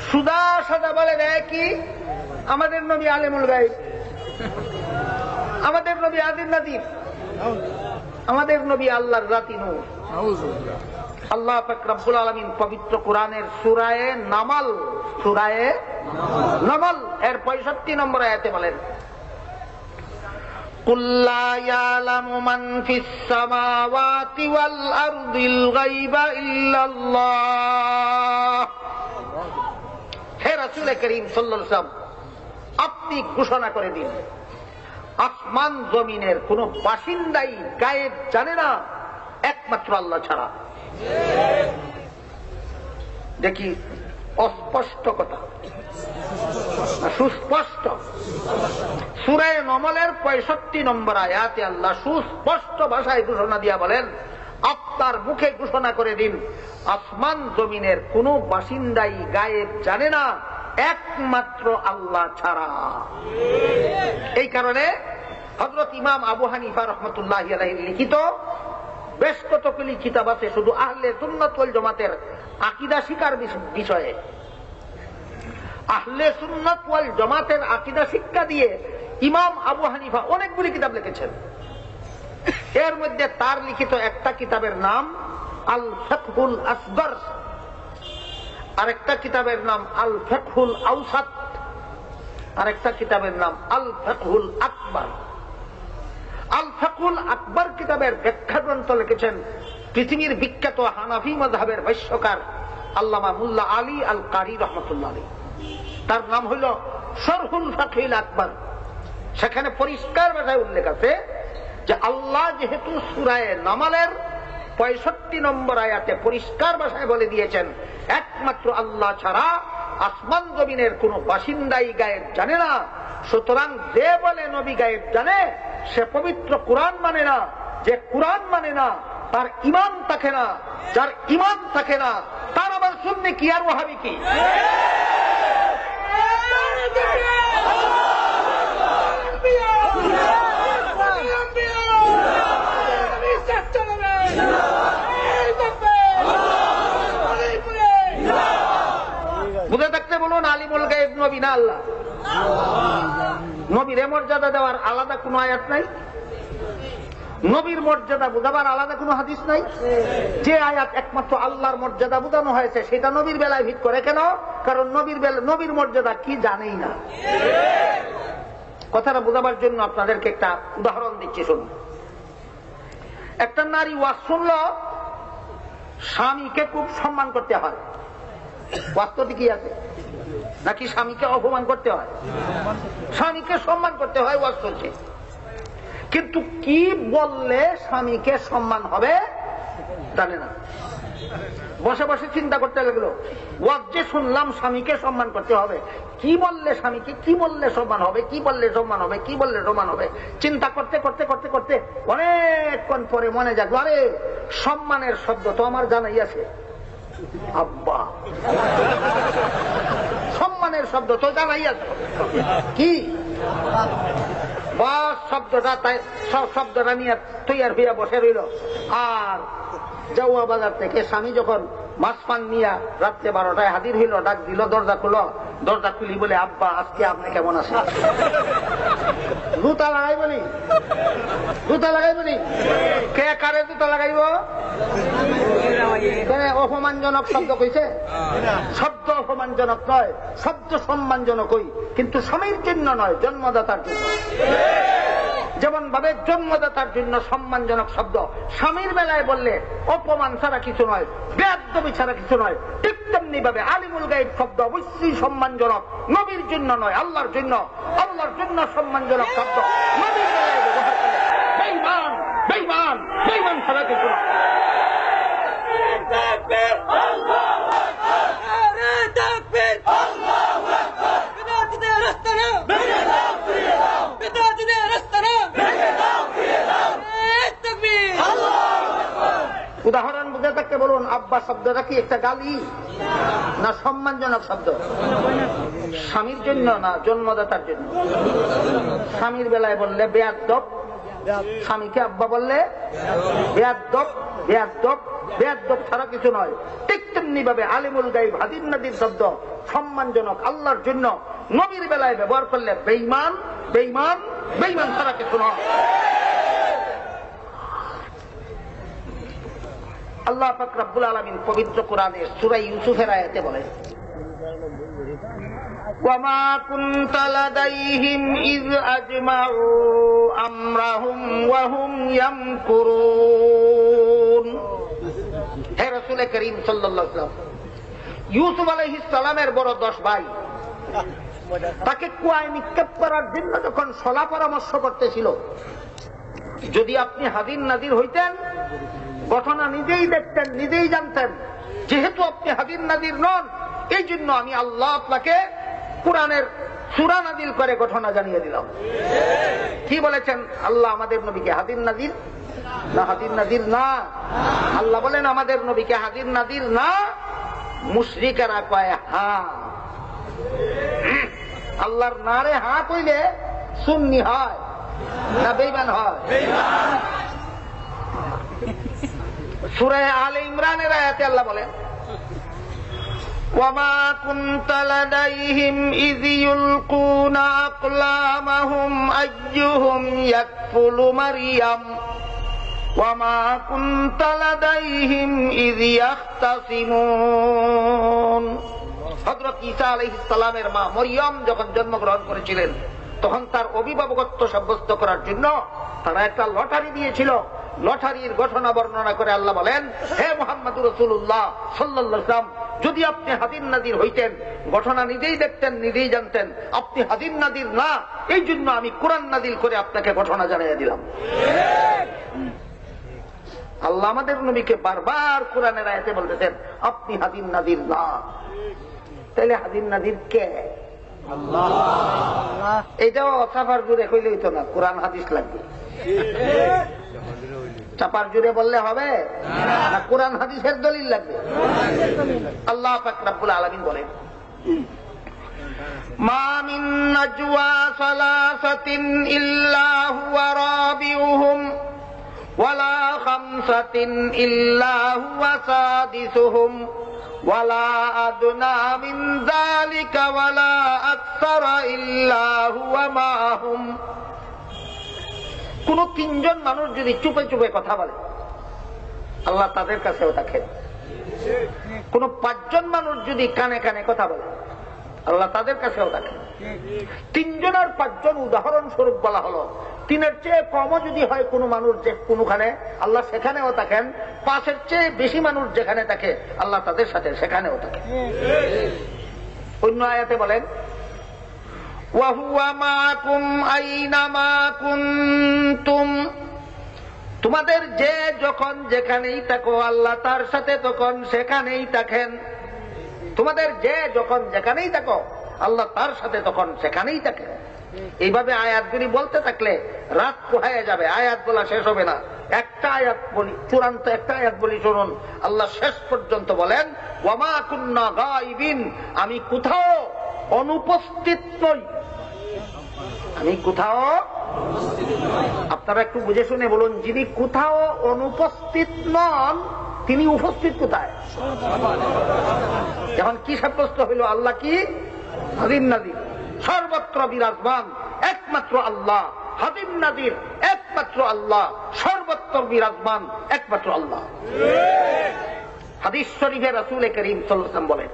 সুদা সাদা বলে দেয় কি আমাদের নবী আলিমুল গায়ব, আমাদের নবী আদিন নাদির, আমাদের নবী আল্লাহর জাতি নূর। আল্লাহ পাক রব্বুল আলামিন পবিত্র কোরআনের সূরায়ে নামাল, সূরায়ে নামাল এর 65 নম্বর আয়াতে বলেন, কুল লা ইয়ালামু মান ফিস সামাওয়াতি ওয়াল আরদিল গায়বা ইল্লাল্লাহ। হে রাসূল করিম সাল্লাল্লাহু আলাইহি ওয়াসাল্লাম, আপনি ঘোষণা করে দিন আসমান জমিনের কোন বাসিন্দাই গায়েব জানে না একমাত্র আল্লাহ ছাড়া। দেখি অস্পষ্ট কথা, সুস্পষ্ট। সূরা নমলের 65 নম্বর আয়াতে আল্লাহ সুস্পষ্ট ভাষায় ঘোষণা দিয়া বলেন, আপনার মুখে ঘোষণা করে দিন আসমান জমিনের কোন বাসিন্দাই গায়েব জানে না একমাত্র আল্লাহ ছাড়া। এই কারণে হযরত ইমাম আবু হানিফা রাহমাতুল্লাহি আলাইহি লিখিত বেশ কতগুলি কিতাব আছে শুধু আহলে সুন্নাত ওয়াল জামাতের আকীদা শিক্ষার বিষয়ে। আহলে সুন্নাত ওয়াল জামাতের আকীদা শিক্ষা দিয়ে ইমাম আবু হানিফা অনেকগুলি কিতাব লিখেছেন। এর মধ্যে তার লিখিত একটা কিতাবের নাম আল ফিকহুল আসগর, আরেকটা কিতাবের নাম আল ফিকহুল আওসাত, আরেকটা কিতাবের নাম আল ফিকহুল আকবার। আল ফিকহুল আকবার কিতাবের ব্যাখ্যা গ্রন্থ লিখেছেন পৃথিবীর বিখ্যাত হানাফি মাযহাবের ভাষ্যকার আল্লামা মুল্লা আলী আল কারি রাহমাতুল্লাহ আলাইহি। তার নাম হইল শরহুল ফিকহুল আকবার। সেখানে পরিষ্কার ভাষায় উল্লেখ আছে যে আল্লাহ যেহেতু সূরা নামালের 65 নম্বর আয়াতে পরিষ্কার ভাষায় বলে দিয়েছেন একমাত্র আল্লাহ ছাড়া আসমান জমিনের কোন বাসিন্দাই গায়েব জানে না, সুতরাং যে বলে নবী গায়েব জানে সে পবিত্র কোরআন মানে না। যে কোরআন মানে না তার ঈমান থাকে না, যার ঈমান থাকে না তার আবার সুন্নি কি আর ওয়াহাবি কি? বুঝে থাকতে বলুন আলিমুল গায়ব নবী না আল্লাহ। নবীর মর্যাদা দেওয়ার আলাদা কোন আয়াত নাই, নবীর মর্যাদা বোঝাবার আলাদা কোন হাদিস নাই। যে আয়াত একমাত্র আল্লাহর মর্যাদা বোঝানো হয়েছে সেটা নবীর বেলায় ভিত করে কেন? কারণ নবীর মর্যাদা কি জানেই না। কথাটা বোঝাবার জন্য আপনাদেরকে একটা উদাহরণ দিচ্ছি শুনুন। একটা নারী ওয়াজ শুনল স্বামীকে খুব সম্মান করতে হয়, বাস্তবে কি আছে নাকি স্বামীকে অপমান করতে হয়? স্বামীকে সম্মান করতে হয় ওয়াজ চলছে, কিন্তু কি বললে স্বামীকে সম্মান হবে জানে না। বসে বসে চিন্তা করতে লাগলো, ওয়াজ যে শুনলাম স্বামীকে সম্মান করতে হবে, কি বললে স্বামীকে, কি বললে সম্মান হবে, কি বললে সম্মান হবে, কি বললে সম্মান হবে। চিন্তা করতে করতে করতে করতে অনেকক্ষণ পরে মনে জাগলো, আরে সম্মানের শব্দ তো আমার জানাই আছে, আব্বা। সম্মানের শব্দ তো জানাই আছে কি? বাস শব্দটা, তাই সব শব্দটা নিয়ে তৈয়ার হইয়া বসে রইল। আর জাউয়া বাজার থেকে স্বামী যখন মাছ পান নিয়ে রাত্রে 12টায় হাজির হইল, ডাক দিল, দরজা খুলো। দরজা খুলি বলে, আব্বা আজকে আপনি কেমন আছেন? জুতা লাগাইবনি, জুতা লাগাইবনি। কে কারে জুতা লাগাইব? অপমানজনক শব্দ কইছে? শব্দ অপমানজনক নয়, শব্দ সম্মানজনকই, কিন্তু স্বামীর জন্য নয়, জন্মদাতার জন্য। যেমন ভাবে জন্মদাতার জন্য সম্মানজনক শব্দ স্বামীর বেলায় বললে অপমান ছাড়া কিছু নয়, বেয়াদবি ছাড়া কিছু নয়, ঠিক তেমনি ভাবে আলিমুল গায়ব শব্দ অবশ্যই সম্মানজনক, নবীর জন্য নয়, আল্লাহর জন্য। আল্লাহর জন্য সম্মানজনক শব্দ নবীর বেলায় ব্যবহার করে বেঈমান, বেঈমান, বেঈমান ছাড়া কিছু নয়। উদাহরণ বুঝে থাকতে বলুন, আব্বা শব্দটা কি একটা গালি না সম্মানজনক শব্দ? স্বামীর জন্য না, জন্মদাতার জন্য। স্বামীর বেলায় বললে বেয়াদব, স্বামীকে আব্বা বললে বেয়াদব, বেয়াদব, বেয়াদব ছাড়া কিছু নয়। ঠিক তেমনি ভাবে আলিমুল গায়ব হাদিন নাদির শব্দ সম্মানজনক আল্লাহর জন্য নবীর বেলায় ব্যবহার করলে বেঈমান বেঈমান বেঈমান ছাড়া কিছু নয়। আল্লাহ পাক রব্বুল আলামিন পবিত্র কোরআনে সূরা ইউসুফের আয়াতে বলেন, ওয়ামা কুনতা লাদাইহিম ইয আজমাউ আমরাহুম ওয়া হুম ইয়ামকুরুন। হে রাসূল করিম সাল্লাল্লাহু আলাইহি ওয়াসাল্লাম, ইউসুফ আলাইহিস সালামের বড় 10 ভাই তাকে কুয়ায় নিক্ষেপ করার জন্য যখন সলা পরামর্শ করতেছিল, যদি আপনি হাদির নাদির হইতেন, ঘটনা নিজেই দেখতেন, নিজেই জানতেন, যেহেতু আপনি হাদির নাদির নন, এই জন্য আমি আল্লাহ আপনাকে কুরআনের সূরা নাযিল করে ঘটনা জানিয়ে দিলাম। কি বলেছেন আল্লাহ আমাদের নবীকে? হাদির নাদির না, হাদির নাদির না। আল্লাহ বলেন আমাদের নবীকে হাদির নাদির না। মুশরিকেরা কয় হ্যাঁ। আল্লাহর নারে হ্যাঁ কইলে সুন্নি হয় না বেঈমান হয়? সূরা আলে ইমরানের আয়াতে আল্লাহ বলেন, ওয়ামা কুনতা লাদাইহিম ইয ইউলকুনা আকলামাহুম আইয়ুহুম ইয়াকফুলু মারইয়াম ওয়ামা কুনতা লাদাইহিম ইয ইখতাসিমুন। হযরত ঈসা আলাইহিস সালামের মা মরিয়ম যখন জন্মগ্রহণ করেছিলেন, তখন তার অভিভাবকত্ব সাব্যস্ত করার জন্য তারা একটা লটারি দিয়েছিল। লটারির ঘটনা বর্ণনা করে আল্লাহ বলেন, হে মুহাম্মদুর রাসূলুল্লাহ সাল্লাল্লাহু আলাইহি ওয়াসাল্লাম, যদি আপনি হাদির নাদির হইতেন, ঘটনা নিজেই দেখতেন, নিজেই জানতেন, আপনি হাদির নাদির না, এই জন্য আমি কুরআন নাযিল করে আপনাকে ঘটনা জানিয়ে দিলাম। আল্লাহ আমাদের নবীকে বারবার কুরআনের আয়াতে বলতেছেন আপনি হাদির নাদির না। তাহলে হাদির নাদির কে? আল্লাহ। এটাও চাপার জুড়ে কইলে হইতো না, কুরআন হাদিস লাগবে। চাপার জুড়ে বললে হবে না, কুরআন হাদিসের দলিল লাগবে। আল্লাহ পাক রব্বুল আলামিন বলেন, মা মিন নাজওয়া সালাসাতিন ইল্লা হুয়া রাবিউহুম ওয়ালা খামসাতিন ইল্লা হুয়া সাদিসুহুম ওয়ালা আদনা মিন যালিকা ওয়ালা আকসারা ইল্লা হুয়া মাহুম। কোন 3 জন মানুষ যদি চুপে চুপে কথা বলে, আল্লাহ তাদের কাছেও থাকেন। কোন 5 জন মানুষ যদি কানে কানে কথা বলে, আল্লাহ তাদের কাছেও থাকেন। 3 জন আর 5 জন উদাহরণস্বরূপ বলা হলো। 3-এর চেয়ে কমও যদি হয় কোন মানুষ যে কোনখানে, আল্লাহ সেখানেও থাকেন। 5-এর চেয়ে বেশি মানুষ যেখানে থাকে, আল্লাহ তাদের সাথে সেখানেও থাকেন। অন্য আয়াতে বলেন, ওয়াহুয়া মাকুম আইনামা কুনতুম। তোমাদের যে যখন যেখানেই থাকো, আল্লাহ তার সাথে তখন সেখানেই থাকেন। তোমাদের যে যখন যেখানেই থাকো, আল্লাহ তার সাথে তখন সেখানেই থাকেন। এইভাবে আয়াতগুলি বলতে থাকলে রাত পোহায় যাবে, আয়াত বলা শেষ হবে না। একটা আয়াত বলি, চূড়ান্ত একটা আয়াত বলি শুনুন। আল্লাহ শেষ পর্যন্ত বলেন, ওয়ামা কুন্না গায়িবিন, আমি কোথাও অনুপস্থিত নই। আমি কোথাও, আপনারা একটু বুঝে শুনে বলুন, যিনি কোথাও অনুপস্থিত নন, তিনি উপস্থিত কোথায়? এখন কি সাব্যস্ত হইল? আল্লাহ কি হাদির নাদির, সর্বত্র বিরাজমান একমাত্র আল্লাহ। হাদির নাদির একমাত্র আল্লাহ, সর্বত্র বিরাজমান একমাত্র আল্লাহ। হাদিস শরীফে রাসূল করিম সাল্লাল্লাহু আলাইহি ওয়াসাল্লাম বলেন,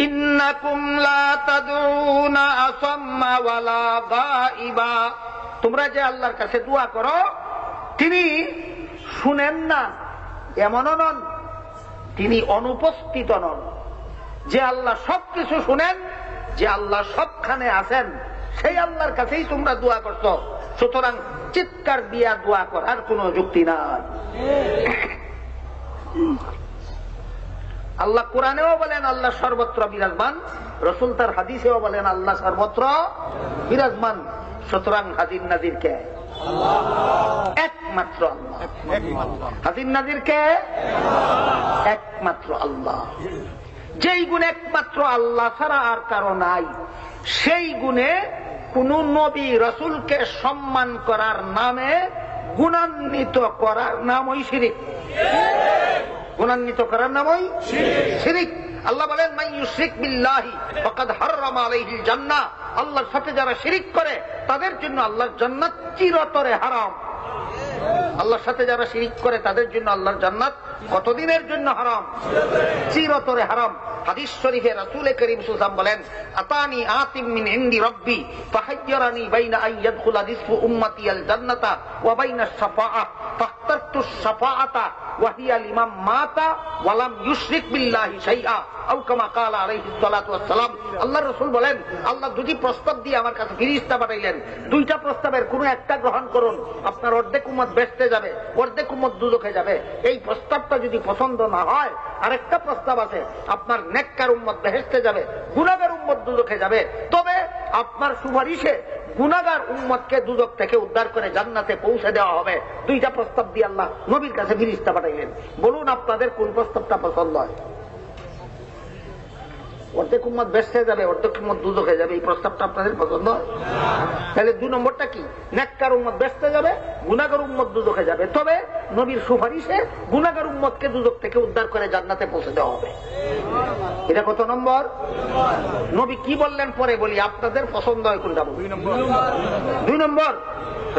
ইন্নাকুম লা তাদউনা আসাম্মা ওয়ালা গায়িবা। তোমরা যে আল্লাহর কাছে দোয়া করো, তিনি শুনেন না এমনও নন, তিনি অনুপস্থিত নন। যে আল্লাহ সবকিছু শুনেন, যে আল্লাহ সবখানে আছেন, সেই আল্লাহর কাছেই তোমরা দোয়া করছো। সুতরাং চিৎকার দিয়া দোয়া করার কোন যুক্তি নাই। আল্লাহ কোরআনেও বলেন আল্লাহ সর্বত্র বিরাজমান, রাসূল তার হাদিসেও বলেন আল্লাহ সর্বত্র বিরাজমান। সুতরাং হাদির নাদির কে? একমাত্র আল্লাহ। হাদির নাদির কে? একমাত্র আল্লাহ। যেই গুণ একমাত্র আল্লাহ ছাড়া আর কারো নাই, সেই গুণে কোন নবী রাসূলকে সম্মান করার নামে গুণান্বিত করার নামই শিরক। গুণান্বিত করার নামই শিরিক। আল্লাহ বলেন মান ইউশরিক বিল্লাহি ফাকাদ হাররামা আলাইহিল জান্নাহ, আল্লাহর সাথে যারা শিরিক করে তাদের জন্য আল্লাহর জান্নাত চিরতরে হারাম। আল্লাহর সাথে যারা শিরিক করে তাদের জন্য আল্লাহর জান্নাত কতদিনের জন্য হারাম? চিরতরে হারাম। হাদিস শরীফে রাসূল করিম সাল্লাল্লাহু আলাইহি ওয়াসাল্লাম বলেন আতানি আতিম মিন ইনদি রাব্বি ফাহায়্যারানি বাইনা আন ইয়াদখুলা নিসফু উম্মতি আল জান্নাতা ওয়া বাইনা আশ-শাফাআহ ফাখতারতু আশ-শাফাআতা ওয়া হিয়া লিমান মাতা ওয়া লাম ইউশরিক বিল্লাহি শাইআ আও কামা ক্বালা আলাইহিস সালাতু ওয়াস সালাম। আল্লাহর রাসূল বলেন আল্লাহ দুটি প্রস্তাব দিয়ে আমার কাছে ফেরেশতা পাঠাইলেন, দুইটা প্রস্তাবের কোন একটা গ্রহণ করুন, আপনার অর্ধেক উম্মত বেহেশতে যাবে, অর্ধেক উম্মত দুজখে যাবে। এই প্রস্তাবটা যদি পছন্দ না হয় আরেকটা প্রস্তাব আছে, আপনার নেককার উম্মত বেহেশতে যাবে, গুনাহগার উম্মত দুজখে যাবে। তবে আপনার সুপারিশে গুনাহগার উম্মতকে দুজখ থেকে উদ্ধার করে জান্নাতে পৌঁছে দেওয়া হবে। দুইটা প্রস্তাব দিয়ে আল্লাহ নবীর কাছে ফেরেশতা পাঠাইলেন। বলুন আপনাদের কোন প্রস্তাবটা পছন্দ হয়? অর্ধেক উম্মত বেহেশতে যাবে, অর্ধেক উম্মত দুজখে যাবে, এই প্রস্তাবটা আপনাদের পছন্দ হয়? তাহলে 2 নম্বরটা কি? নেককার উম্মত বেহেশতে যাবে, গুনাহগার উম্মত দুজখে যাবে। তবে নবীর সুপারিশে গুনাহগার উম্মতকে দুজখ থেকে উদ্ধার করে জান্নাতে পৌঁছে দেওয়া হবে। এটা কত নম্বর? নবী কি বললেন পরে বলি, আপনাদের পছন্দ হয় কোনটা? 2 নম্বর।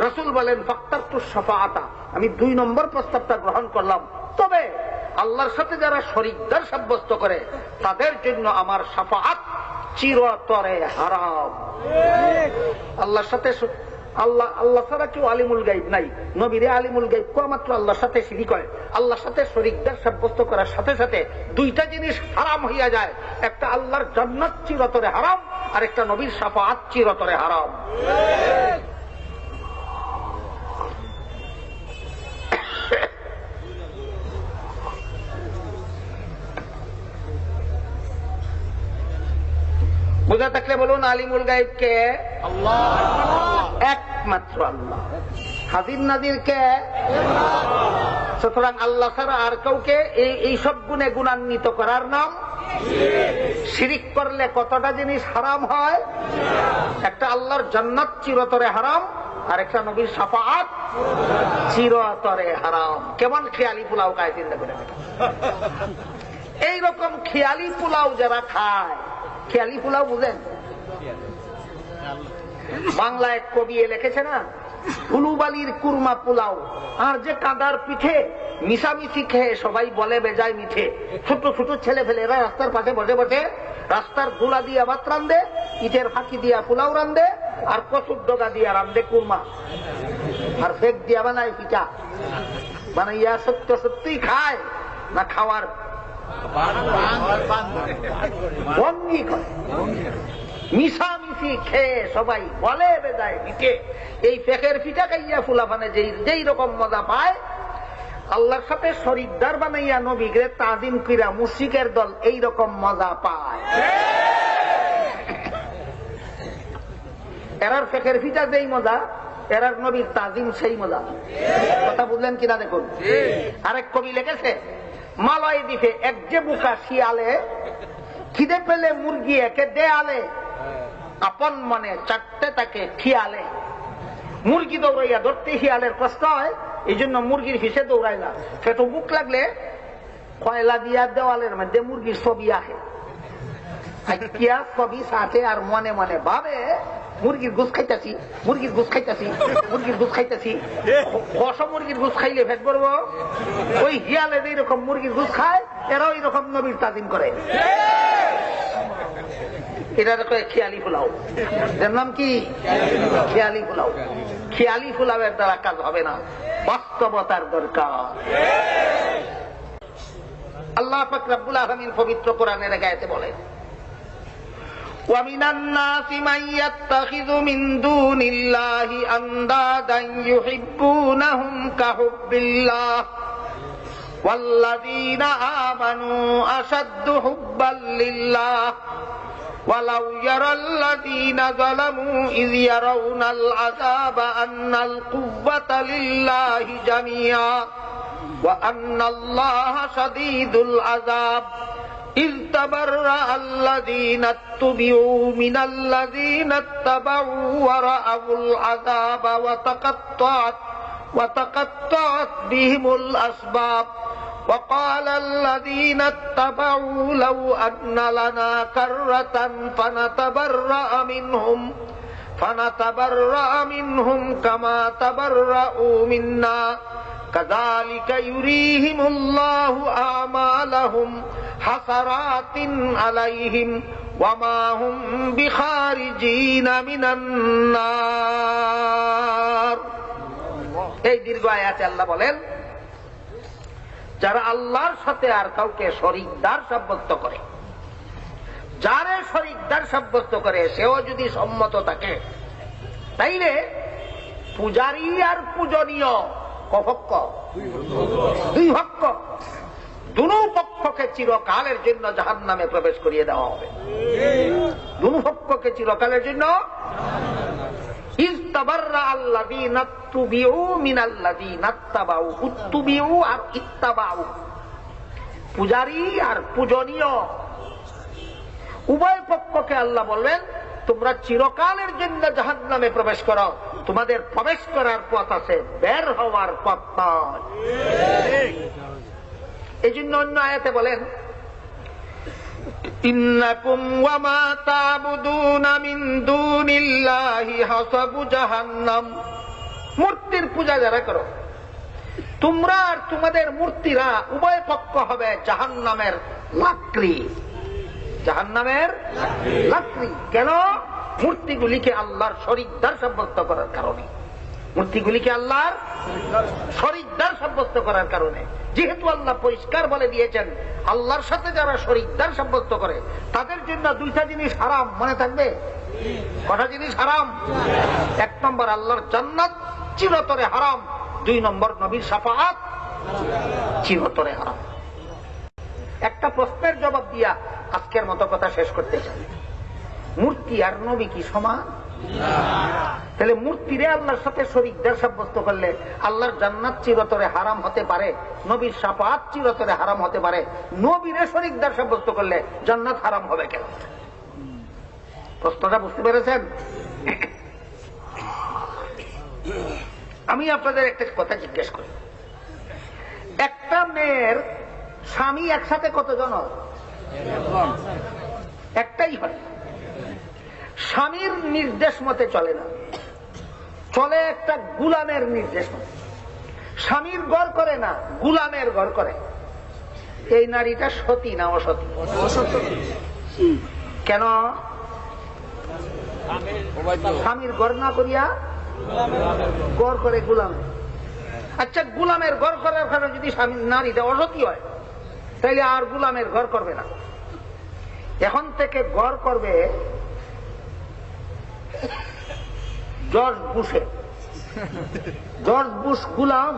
রাসূল বলেন ফাক্তারতু শাফাআতা, আমি 2 নম্বর প্রস্তাবটা গ্রহণ করলাম। তবে আল্লাহর সাথে যারা শরীকদার সাব্যস্ত করে তাদের জন্য আমার শাফাআত চিরতরে হারাম। আল্লাহর সাথে আল্লাহ ছাড়া কেউ আলিমুল গায়ব নাই। নবীরে আলিমুল গায়ব কোয়া মাত্র আল্লাহর সাথে শিরিক হয়। আল্লাহর সাথে শরীকদার সাব্যস্ত করার সাথে সাথে দুইটা জিনিস হারাম হইয়া যায়। একটা আল্লাহর জান্নাত চিরতরে হারাম, আর একটা নবীর শাফাআত চিরতরে হারাম। বুঝা থাকলে বলুন আলিমুল গায়ব কে? আল্লাহ, একমাত্র আল্লাহ। হাজির নাজির কে? সুতরাং আল্লাহ ছাড়া আর কাউকে এই সব গুণে গুণান্বিত করার নাম শিরিক। করলে কতটা জিনিস হারাম হয়? একটা আল্লাহর জান্নাত চিরতরে হারাম, আর একটা নবীর শাফাআত চিরতরে হারাম। কেমন খেয়ালি পোলাও খায় চিন্তা করে। এইরকম খেয়ালি পোলাও যারা খায়, খেয়ালি পোলাও বুঝেন? বাংলায় কবি লিখেছে না, হুলুবালির কুরমা পোলাও আর যে কাদার পিঠে মিশামিশি খেয়ে সবাই বলে বেজায় মিঠে। ছোট ছোট ছেলে ফেলেরা রাস্তার পাশে বসে বসে রাস্তার ধুলা দিয়া ভাত রান্ধে, ইটের ফাঁকি দিয়া পোলাও রান্ধে, আর কচুর ডগা দিয়া রান্ধে কুরমা, আর ফেক দিয়া বানায় পিঠা। বানাইয়া সত্য সত্যি খায় না খাওয়ার ভঙ্গি করে? মিশামিশি খেয়ে সবাই বলে বেজায় মিঠে। এই ফেকের পিঠা খাইয়া ফুলাফানে যেই রকম মজা পায়, আল্লাহর সাথে শরীকদার বানাইয়া নবীকে তাজিম কইরা মুশরিকের দল এই রকম মজা পায়। এরার ফেকের পিঠা যেই মজা, এরার নবীর তাজিম সেই মজা। কথা বুঝলেন কিনা দেখুন। আরেক কবি লিখেছে, মালয় দ্বীপে এক যে বুকা শিয়ালে খিদে পেলে মুরগি একে দেয়ালে, আপন মনে চাটতে তাকে খিয়ালে। মুরগি দৌড়াইয়া ধরতে শিয়ালের কষ্ট হয়, এই জন্য মুরগির ফিসে দৌড়ায় না। সেটা বুক লাগলে কয়লা দিয়া দেওয়ালের মধ্যে মুরগির ছবি আহে, ছবি সাথে আর মনে মনে ভাবে মুরগির ঘুষ খাইতেছি, মুরগির ঘুষ খাইতেছি, মুরগির ঘুষ খাইতেছি। কষ মুরগির ঘুষ খাইলে ফেট করবো। ওই হিয়ালে এইরকম মুরগির ঘুষ খায়, এরাও এইরকম নবীর তাজিম করে। এটা খেয়ালি পোলাও। এর নাম কি? খেয়ালি পোলাও। খেয়ালি পোলাওয়ের দ্বারা কাজ হবে না, বাস্তবতার দরকার। আল্লাহ পাক রব্বুল আলামিন পবিত্র কোরআনের আয়াতে বলেন, وَمِنَ النَّاسِ مَن يَتَّخِذُ مِن دُونِ اللَّهِ أَندَادًا يُحِبُّونَهُمْ كَحُبِّ اللَّهِ وَالَّذِينَ آمَنُوا أَشَدُّ حُبًّا لِلَّهِ وَلَوْ يَرَى الَّذِينَ ظَلَمُوا إِذْ يَرَوْنَ الْعَذَابَ أَنَّ الْقُوَّةَ لِلَّهِ جَمِيعًا وَأَنَّ اللَّهَ شَدِيدُ الْعَذَابِ إِذْ تَبَرَّأَ الَّذِينَ اتُّبِعُوا مِنَ الَّذِينَ اتَّبَعُوا وَرَأَوُا الْعَذَابَ وَتَقَطَّعَتْ بِهِمُ الْأَسْبَابُ وقال الذين اتبعوا لو أن لنا كرة فنتبرأ منهم كما تبرأوا منا كذلك يريهم الله أعمالهم حسرات عليهم وما هم بخارجين من النار. এই দীর্ঘ আয়াতে আল্লাহ বলেন, যারা আল্লাহর সাথে আর কাউকে শরীকদার সাব্যস্ত করে, যারে শরীকদার সাব্যস্ত করে সেও যদি সম্মত থাকে, তাইলে পূজারী আর পূজনীয় কপক্ষ দুই পক্ষ, দুনো পক্ষকে চিরকালের জন্য জাহান্নামে প্রবেশ করিয়ে দেওয়া হবে। দুনো পক্ষকে চিরকালের জন্য। ইস্তাবাররা আল্লাযীনা তুবিউ মিনাল্লাযীনা ইত্তাবাউ, উত্তুবিউ আর ইত্তাবাউ, পূজারী আর পূজনীয় উভয় পক্ষকে আল্লাহ বলবেন, তোমরা চিরকালের জন্য জাহান্নামে প্রবেশ করো, তোমাদের প্রবেশ করার পথ আছে, বের হওয়ার পথ নয়। এই জন্য অন্য আয়াতে বলেন, ইন্নাকুম ওয়া মা তা'বুদুনা মিন দুনিল্লাহি হাসাবু জাহান্নাম, মূর্তির পূজা যারা করো তোমরা আর তোমাদের মূর্তিরা উভয় পক্ষ হবে জাহান্নামের লাকড়ি। জাহান্নামের লাকড়ি কেন? মূর্তিগুলিকে আল্লাহর শরীকদার সাব্যস্ত করার কারণে, মূর্তিগুলিকে আল্লাহর শরীকদার সাব্যস্ত করার কারণে। যেহেতু আল্লাহ পরিষ্কার বলে দিয়েছেন আল্লাহর সাথে যারা শরীকদার সাব্যস্ত করে তাদের জন্য দুইটা জিনিস হারাম, মনে থাকবে? কটা জিনিস হারাম? এক নম্বর আল্লাহর জান্নাত চিরতরে হারাম, দুই নম্বর নবীর শাফাআত চিরতরে হারাম। একটা প্রশ্নের জবাব দিয়া আজকের মতো কথা শেষ করতে চাই, মূর্তি আর নবী কি সমান? তাহলে মূর্তিরে আল্লাহর সাথে শরীকদার সাব্যস্ত করলে আল্লাহর জান্নাত চিরতরে হারাম হতে পারে, নবীর শাফাআত চিরতরে হারাম হতে পারে, নবীরে শরীকদার সাব্যস্ত করলে জান্নাত হারাম হবে কেন? প্রশ্নটা বুঝতে পেরেছেন? আমি আপনাদের একটা কথা জিজ্ঞেস করি, একটা মেয়ের স্বামী একসাথে কতজন হয়? একটাই হয়। স্বামীর নির্দেশ মতে চলে না, চলে একটা গুলামের নির্দেশ মতে। স্বামীর ঘর করে না, গুলামের ঘর করে। এই নারীটা সতী না অসতী? কেন? স্বামীর ঘর না করিয়া ঘর করে গুলাম। আচ্ছা, গুলামের ঘর করার কারণে যদি স্বামীর নারীটা অসতী হয় তাইলে আর গুলামের ঘর করবে না, এখন থেকে ঘর করবে জর্জ বুশে। জর্জ বুশ গুলাম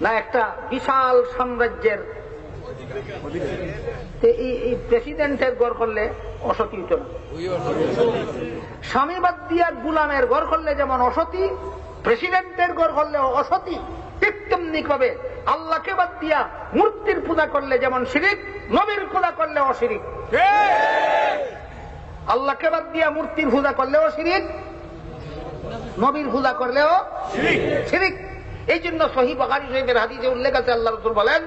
না একটা বিশাল সাম্রাজ্যের এই প্রেসিডেন্টের ঘর করলে অসতী হইত না। স্বামী বাদ দিয়া গুলামের ঘর করলে যেমন অসতী, প্রেসিডেন্টের ঘর করলে অসতী, ঠিক তেমনি ভাবে আল্লাহকে বাদ দিয়া মূর্তির পূজা করলে যেমন শিরিক, নবীর পূজা করলে অশিরিক। আল্লাহকে বাদ দিয়া মূর্তির পূজা করলেও শিরিক, নবীর পূজা করলেও শিরিক। এই জন্য সহিহ বুখারী শরীফের হাদিসে উল্লেখ আছে, আল্লাহ রাসূল বলেন,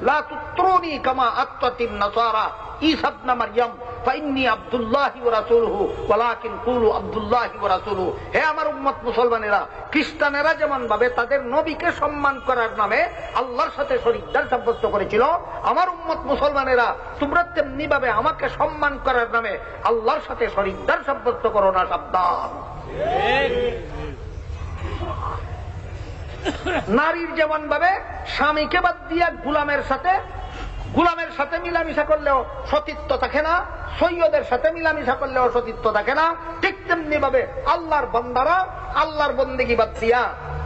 লা তুত্রুনি কামা আত্তাতিন নাসারা ঈসা ইবনে মারইয়াম ফাইন্নী আব্দুল্লাহি ওয়া রাসূলুহু ওয়ালাকিন কুলু আব্দুল্লাহি ওয়া রাসূলুহু। হে আমার উম্মত মুসলমানেরা, খ্রিস্টানেরা যেমন ভাবে তাদের নবীকে সম্মান করার নামে আল্লাহর সাথে শরীকদার সাব্যস্ত করেছিল, আমার উম্মত মুসলমানেরা তোমরা তেমনি ভাবে আমাকে সম্মান করার নামে আল্লাহর সাথে শরীকদার সাব্যস্ত করো না। সাবধান। নারীর যেমন ভাবে স্বামীকে বাদ দিয়া গুলামের সাথে মিলামিশা করলেও সতীত্ব থাকে না, সৈয়দের সাথে মিলামিশা করলেও সতীত্ব থাকে না, ঠিক তেমনি ভাবে আল্লাহর বান্দারা আল্লাহর বন্দেগী বাদ দিয়া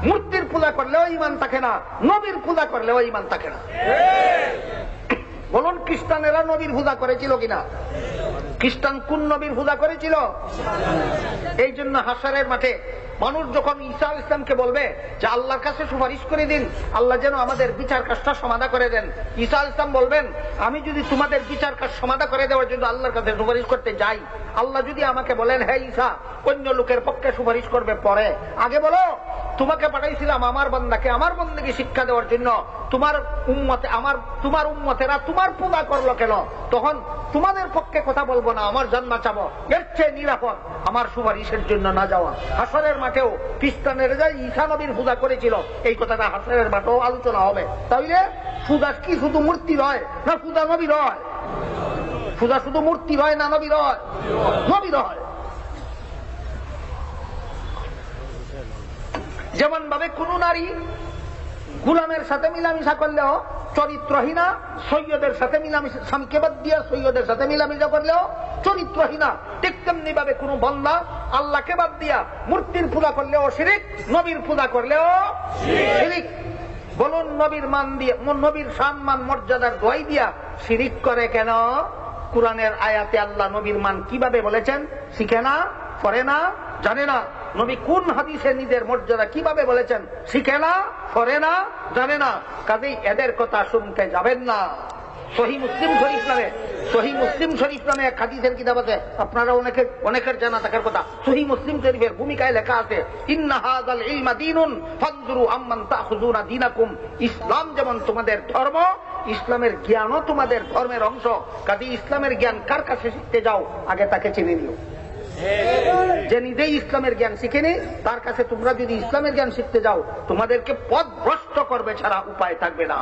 মূর্তির পূজা করলেও ঈমান থাকে না, নবীর পূজা করলেও ঈমান থাকে না। বলুন, খ্রিস্টানেরা নবীর পূজা করেছিল কিনা? খ্রিস্টান কোন নবীর পূজা করেছিল? এই জন্য হাসরের মাঠে মানুষ যখন ঈসা আলাইহিস সালামকে বলবে যে আল্লাহর কাছে সুপারিশ করে দিন, আল্লাহ যেন আমাদের বিচার কাজটা সমাধা করে দেন, ঈসা আলাইহিস সালাম বলবেন আমি যদি তোমাদের বিচার কাজ সমাধা করে দেওয়ার জন্য আল্লাহর কাছে সুপারিশ করতে যাই, আল্লাহ যদি আমাকে বলেন হে ঈসা অন্য লোকের পক্ষে সুপারিশ করবে পরে, আগে বলো তোমাকে পাঠাইছিলাম আমার বান্দাকে আমার বন্দেকে শিক্ষা দেওয়ার জন্য, তোমার উম্মতেরা তোমার পূজা করলো কেন? তখন তোমাদের পক্ষে কথা বলবো না, আমার জান বাঁচাবো, এর চেয়ে নিরাপদ আমার সুপারিশের জন্য না যাওয়া। হাসরের মাঠেও খ্রিস্টানেরা যায় ঈসা নবীর পূজা করেছিল, এই কথাটা হাসরের মাঠেও আলোচনা হবে। তাইলে পূজা কি শুধু মূর্তি রয় না পূজা নবী রয়? পূজা শুধু মূর্তি রয় না নবী রয়? নবী রয়। যেমন ভাবে কোন নারী গুলামের সাথে মিলামিশা করলেও চরিত্রহীনা, সৈয়দের সাথে মিলামিশা, স্বামীকে বাদ দিয়া সৈয়দের সাথে মিলামিশা করলেও চরিত্রহীনা, ঠিক তেমনি ভাবে কোন বান্দা আল্লাহকে বাদ দিয়া মূর্তির পূজা করলেও শিরিক, নবীর পূজা করলেও শিরিক। বলুন নবীর মান দিয়ে, নবীর সম্মান মর্যাদার দোহাই দিয়া শিরিক করে কেন? কোরআনের আয়াতে আল্লাহ নবীর মান কিভাবে বলেছেন শিখে না, পড়ে না, জানে না। নবী কোন হাদিসে নিজের মর্যাদা কিভাবে বলেছেন শিখে না, পড়ে না, জানে না। কাজেই এদের কথা শুনতে যাবেন না। সহিহ মুসলিম শরীফ নামে এক হাদিসের কিতাব আছে, আপনারা অনেকের জানা থাকার কথা। সহিহ মুসলিম শরীফের ভূমিকায় লেখা আছে ইন্না হাযাল ইলমা দীনুন ফানজুরু আম্মান তাখুযুনা দীনাকুম। ইসলাম যেমন তোমাদের ধর্ম, ইসলামের জ্ঞানও তোমাদের ধর্মের অংশ। কাজেই ইসলামের জ্ঞান কার কাছে শিখতে যাও আগে তাকে চিনে নিও। যে নিজেই ইসলামের জ্ঞান শিখেনি তার কাছে তোমরা যদি ইসলামের জ্ঞান শিখতে যাও তোমাদেরকে পথভ্রষ্ট করবে ছাড়া উপায় থাকবে না।